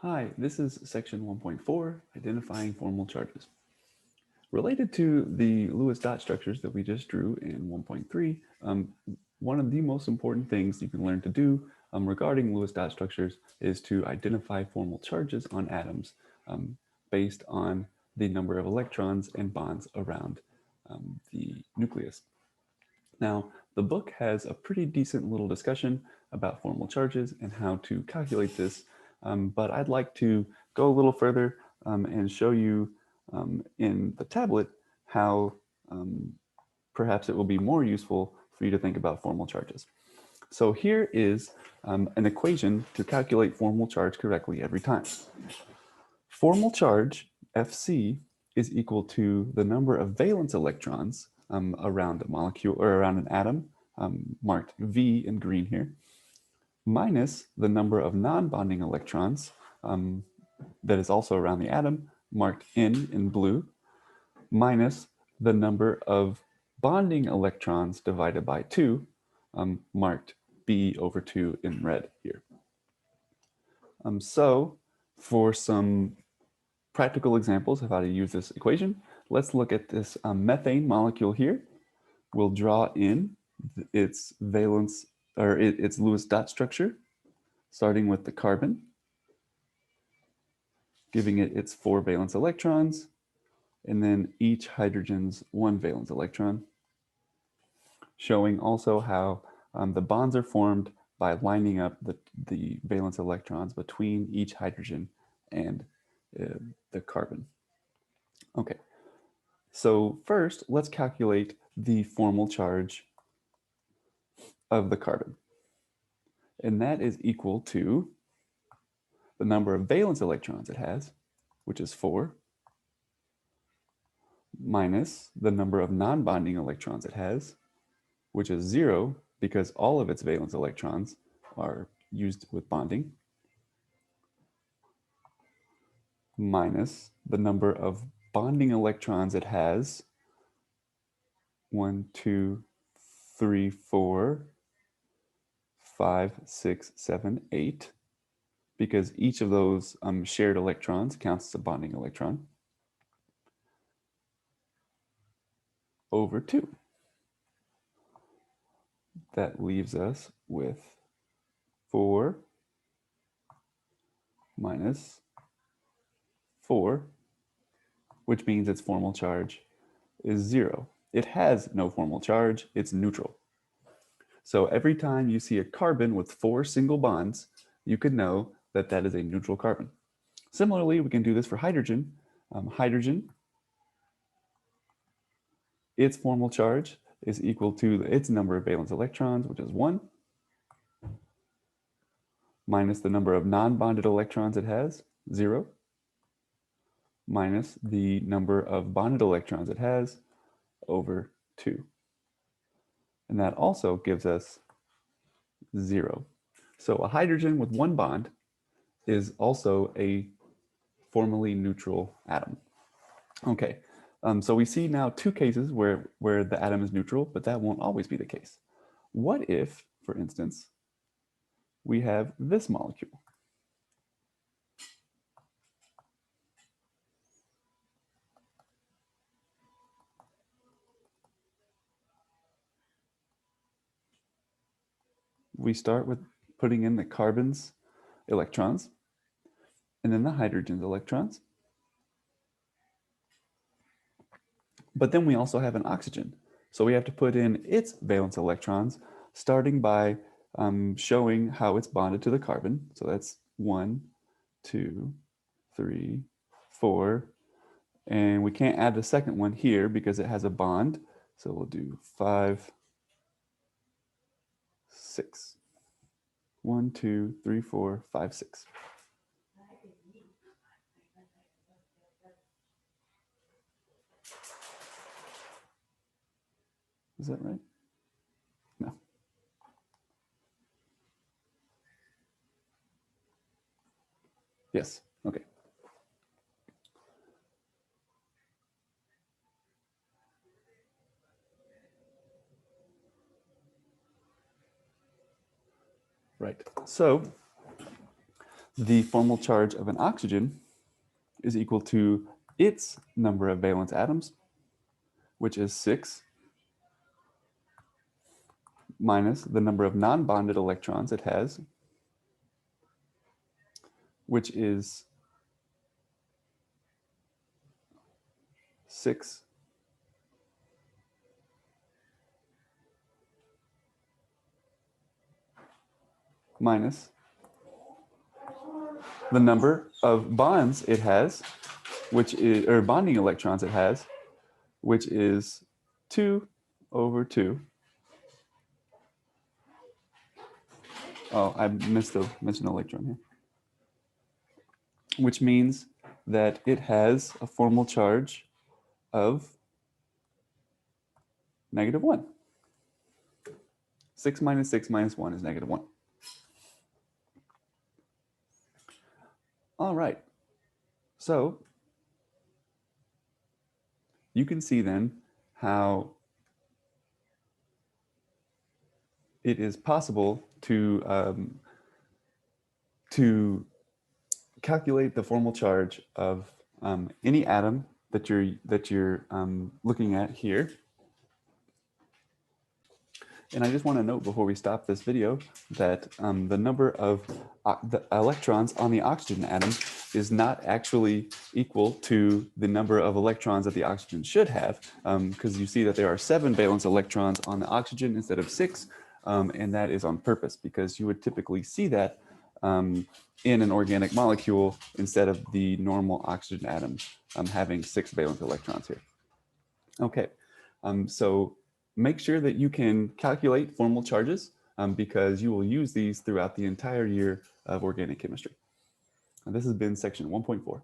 Hi, this is section 1.4, identifying formal charges. Related to the Lewis dot structures that we just drew in 1.3, one of the most important things you can learn to do regarding Lewis dot structures is to identify formal charges on atoms based on the number of electrons and bonds around the nucleus. Now, the book has a pretty decent little discussion about formal charges and how to calculate this, but I'd like to go a little further and show you in the tablet how perhaps it will be more useful for you to think about formal charges. So here is an equation to calculate formal charge correctly every time. Formal charge, Fc, is equal to the number of valence electrons around a molecule or around an atom, marked V in green here, minus the number of non-bonding electrons that is also around the atom, marked N in blue, minus the number of bonding electrons divided by 2, marked B over 2 in red here. So for some practical examples of how to use this equation, let's look at this methane molecule here. We'll draw in its valence or its Lewis dot structure, starting with the carbon, giving it its 4 valence electrons, and then each hydrogen's 1 valence electron, showing also how the bonds are formed by lining up the valence electrons between each hydrogen and the carbon. Okay, so first let's calculate the formal charge of the carbon. And that is equal to the number of valence electrons it has, which is 4, minus the number of non-bonding electrons it has, which is 0, because all of its valence electrons are used with bonding, minus the number of bonding electrons it has, 1, 2, 3, 4, 5, 6, 7, 8, because each of those shared electrons counts as a bonding electron, over 2. That leaves us with 4 minus 4, which means its formal charge is 0. It has no formal charge, it's neutral. So every time you see a carbon with 4 single bonds, you could know that that is a neutral carbon. Similarly, we can do this for hydrogen. Hydrogen, its formal charge is equal to its number of valence electrons, which is 1, minus the number of non-bonded electrons it has, 0, minus the number of bonded electrons it has, over 2. And that also gives us 0. So a hydrogen with 1 bond is also a formally neutral atom. Okay, so we see now 2 cases where the atom is neutral, but that won't always be the case. What if, for instance, we have this molecule? We start with putting in the carbon's electrons, and then the hydrogen's electrons. But then we also have an oxygen. So we have to put in its valence electrons, starting by showing how it's bonded to the carbon. So that's 1, 2, 3, 4. And we can't add the second one here because it has a bond. So we'll do 5, 6. 1, 2, 3, 4, 5, 6. Is that right? No. Yes. Okay. Right. So the formal charge of an oxygen is equal to its number of valence atoms, which is 6, minus the number of non-bonded electrons it has, which is 6 minus the number of bonds it has, which is, or bonding electrons it has, which is 2 over 2. Oh, I missed an electron here. Which means that it has a formal charge of -1. 6 minus 6 minus 1 is -1. All right. So you can see then how it is possible to calculate the formal charge of any atom that you're looking at here. And I just want to note before we stop this video that the number of the electrons on the oxygen atom is not actually equal to the number of electrons that the oxygen should have, because you see that there are 7 valence electrons on the oxygen instead of 6, and that is on purpose because you would typically see that in an organic molecule instead of the normal oxygen atom having 6 valence electrons here. Okay, so make sure that you can calculate formal charges because you will use these throughout the entire year of organic chemistry. And this has been section 1.4.